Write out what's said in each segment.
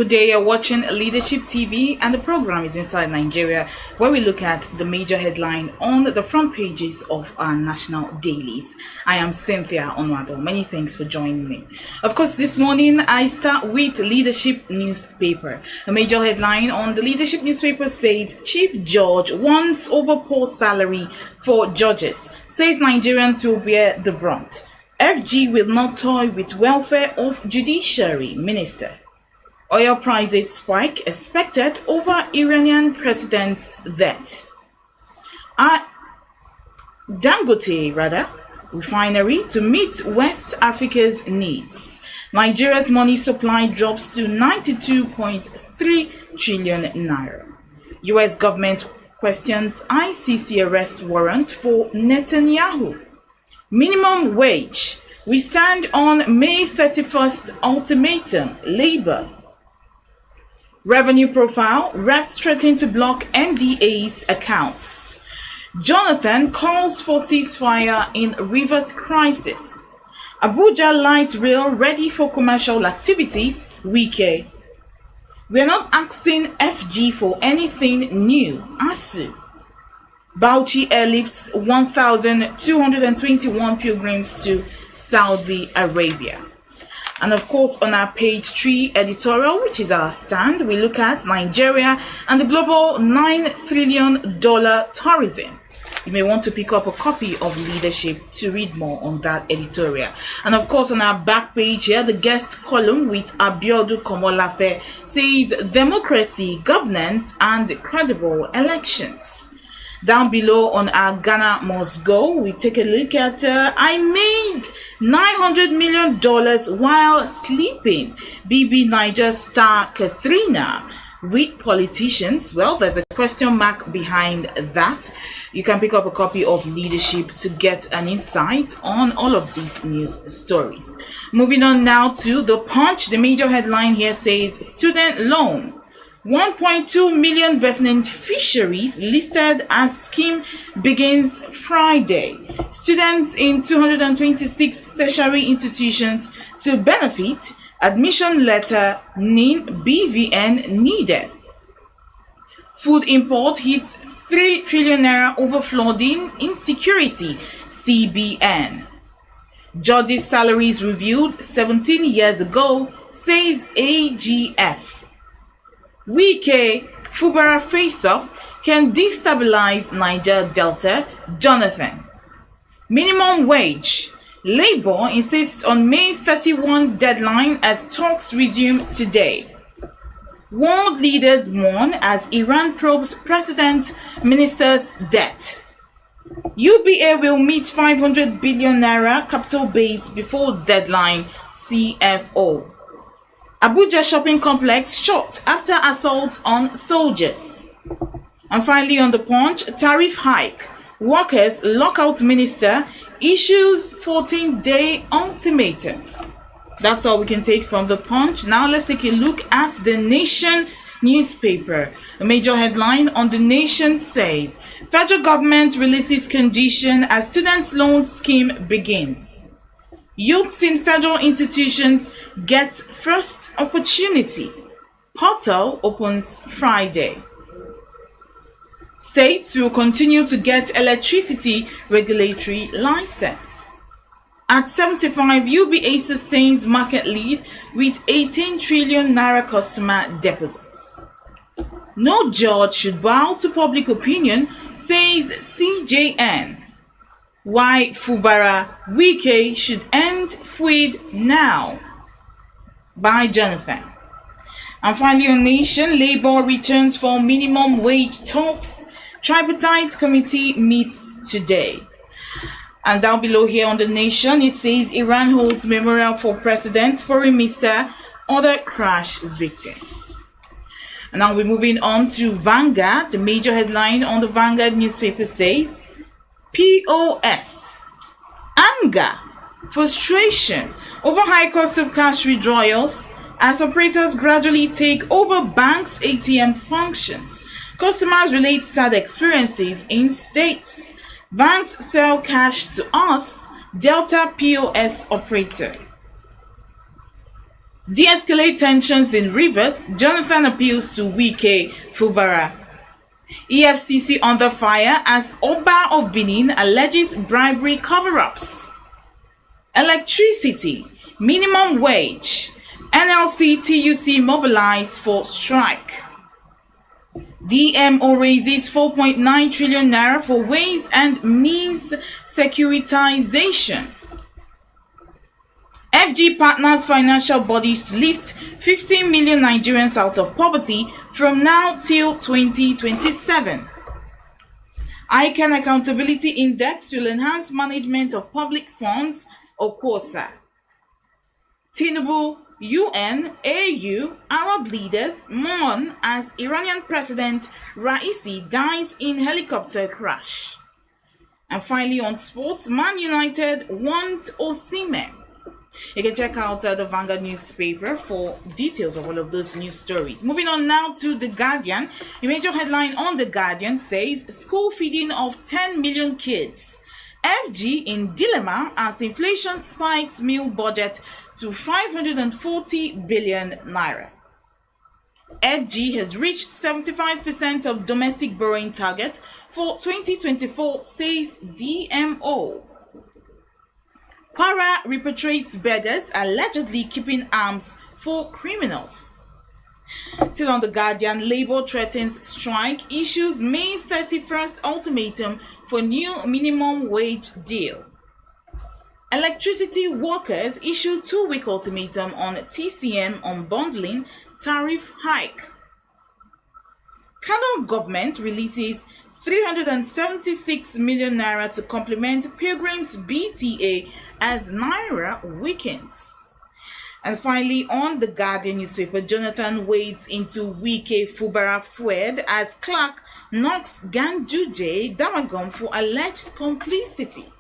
Good day, you're watching Leadership TV and the program is Inside Nigeria, where we look at the major headline on the front pages of our national dailies. I am Cynthia Onwado. Many thanks for joining me. Of course, this morning I start with Leadership newspaper. A major headline on the Leadership newspaper says Chief Judge wants over poor salary for judges, says Nigerians will bear the brunt. FG will not toy with welfare of judiciary minister. Oil prices spike expected over Iranian president's death. Dangote refinery to meet West Africa's needs. Nigeria's money supply drops to 92.3 trillion naira. US government questions ICC arrest warrant for Netanyahu. Minimum wage. We stand on May 31st ultimatum. Labour. Revenue profile. Reps threaten to block NDA's accounts. Jonathan calls for ceasefire in Rivers crisis. Abuja light rail ready for commercial activities. Wike. We're not asking FG for anything new. ASU. Bauchi airlifts 1,221 pilgrims to Saudi Arabia. And of course, on our page 3 editorial, which is our stand, we look at Nigeria and the global $9 trillion tourism. You may want to pick up a copy of Leadership to read more on that editorial. And of course, on our back page here, the guest column with Abiodu Komolafe says democracy, governance, and credible elections. Down below on our Ghana Must Go, we take a look at I made $900 million while sleeping. BB Niger star Katrina with politicians. Well, there's a question mark behind that. You can pick up a copy of Leadership to get an insight on all of these news stories. Moving on now to The Punch. The major headline here says student loan. 1.2 million beneficiaries listed as scheme begins Friday. Students in 226 tertiary institutions to benefit. Admission letter NIN BVN needed. Food import hits 3 trillion naira over flooding insecurity. CBN. Judges' salaries reviewed 17 years ago, says AGF. Wike, Fubara face-off can destabilize Niger Delta. Jonathan. Minimum wage. Labour insists on May 31 deadline as talks resume today. World leaders mourn as Iran probes president minister's death. UBA will meet 500 billion naira capital base before deadline. CFO. Abuja shopping complex shot after assault on soldiers. And finally on The Punch, tariff hike. Workers lockout minister issues 14-day ultimatum. That's all we can take from The Punch. Now let's take a look at The Nation newspaper. A major headline on The Nation says federal government releases condition as students' loan scheme begins. Youths in federal institutions get first opportunity. Portal opens Friday. States will continue to get electricity regulatory license. At 75, UBA sustains market lead with 18 trillion naira customer deposits. No judge should bow to public opinion, says CJN. Why Fubara Wike should end feud now, by Jonathan. And finally on Nation, Labour returns for minimum wage talks. Tripartite committee meets today. And down below here on The Nation, it says Iran holds memorial for president, foreign minister, other crash victims. And now we're moving on to Vanguard. The major headline on the Vanguard newspaper says POS, anger, frustration over high cost of cash withdrawals as operators gradually take over banks' ATM functions. Customers relate sad experiences in states. Banks sell cash to us, Delta POS operator. De-escalate tensions in Rivers, Jonathan appeals to Wike Fubara. EFCC under fire as Oba of Benin alleges bribery cover-ups. Electricity, minimum wage, NLC TUC mobilize for strike. DMO raises 4.9 trillion naira for ways and means securitization. FG partners financial bodies to lift 15 million Nigerians out of poverty from now till 2027. ICANN Accountability Index will enhance management of public funds, OPOSA. Tinubu, UN, AU, Arab leaders mourn as Iranian President Raisi dies in helicopter crash. And finally on sports, Man United want Osimhen. You can check out the Vanguard newspaper for details of all of those news stories. Moving on now to The Guardian. A major headline on The Guardian says, school feeding of 10 million kids. FG in dilemma as inflation spikes meal budget to 540 billion naira. FG has reached 75% of domestic borrowing target for 2024, says DMO. Kwara repatriates beggars allegedly keeping arms for criminals. Still on The Guardian, Labour threatens strike, issues May 31st ultimatum for new minimum wage deal. Electricity workers issue 2-week ultimatum on TCM unbundling tariff hike. Kano government releases 376 million naira to complement Pilgrim's BTA as naira weakens. And finally, on The Guardian newspaper, Jonathan wades into Wike Fubara Fued as Clark knocks Ganduje Damagum for alleged complicity.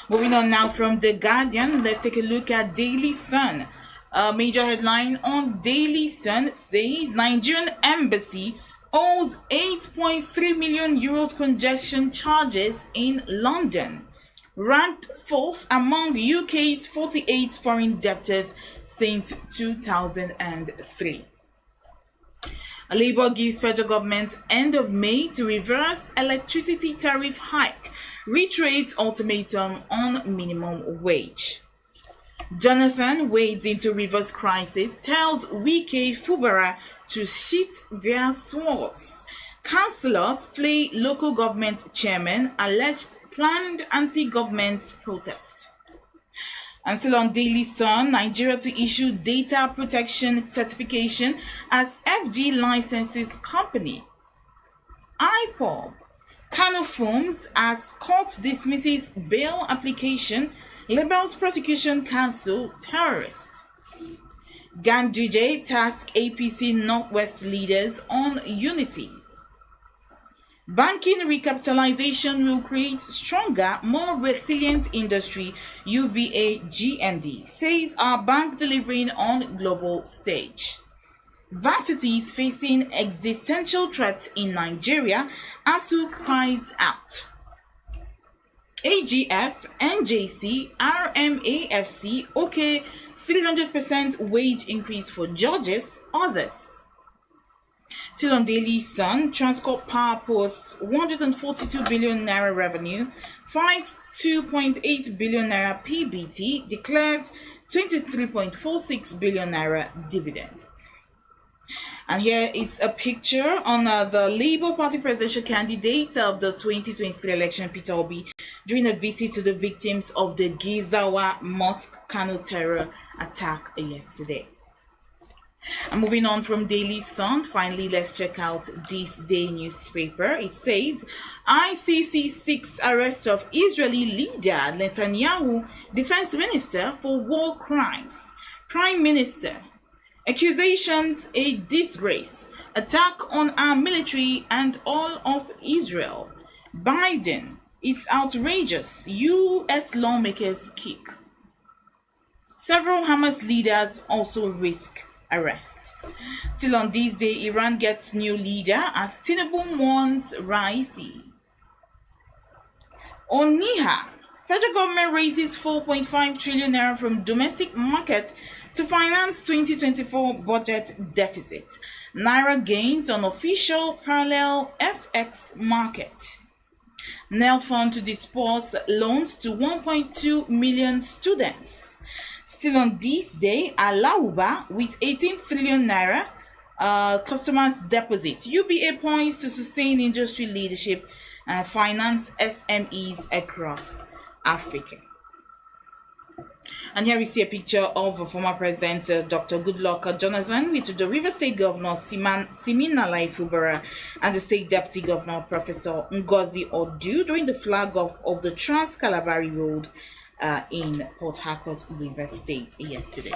Moving on now from The Guardian, let's take a look at Daily Sun. A major headline on Daily Sun says Nigerian embassy owes 8.3 million euros congestion charges in London, ranked 4th among UK's 48 foreign debtors since 2003. Labour gives federal government end of May to reverse electricity tariff hike, reiterates ultimatum on minimum wage. Jonathan wades into Rivers crisis, tells Wike Fubara to sheath their swords. Councillors flay local government chairman, alleged planned anti-government protest. And still on Daily Sun, Nigeria to issue data protection certification as FG licenses company. IPOB, Kano Films as court dismisses bail application, labels prosecution counsel terrorist. Ganduje task APC Northwest leaders on unity. Banking recapitalization will create stronger, more resilient industry, UBA GMD, says our bank delivering on global stage. Varsities facing existential threats in Nigeria, ASU cries out. AGF, NJC, RMAFC, okay, 300% wage increase for judges, others. Still on Daily Sun, Transport Power posts 142 billion naira revenue, 2.8 billion naira PBT, declared 23.46 billion naira dividend. And here it's a picture on the Labour Party presidential candidate of the 2023 election, Peter Obi, during a visit to the victims of the Gizawa Mosque Kano terror attack yesterday. And moving on from Daily Sun, finally, let's check out this day newspaper. It says, ICC seeks arrest of Israeli leader Netanyahu, defense minister for war crimes. Prime Minister, accusations a disgrace, attack on our military and all of Israel. Biden, it's outrageous, US lawmakers kick. Several Hamas leaders also risk arrest. Still on this day, Iran gets new leader as Tinubu warns Raisi. Oniha, Federal government raises 4.5 trillion naira from domestic market to finance 2024 budget deficit. Naira gains on official parallel FX market. NEL fund to disperse loans to 1.2 million students. Still on this day, Alauba with 18 trillion naira customers deposit. UBA points to sustain industry leadership and finance SMEs across Africa. And here we see a picture of former President Dr. Goodluck Jonathan with the River State Governor Siminalai Fubara and the State Deputy Governor Professor Ngozi Odu during the flag off of the Trans-Calabari Road in Port Harcourt, River State yesterday.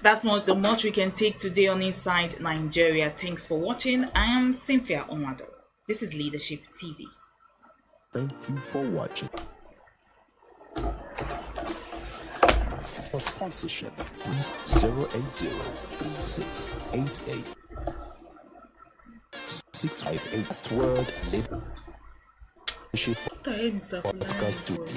That's the much we can take today on Inside Nigeria. Thanks for watching. I am Cynthia Onwado. This is Leadership TV. Thank you for watching. For sponsorship, please 080-3688-658. Last word, leadership podcast to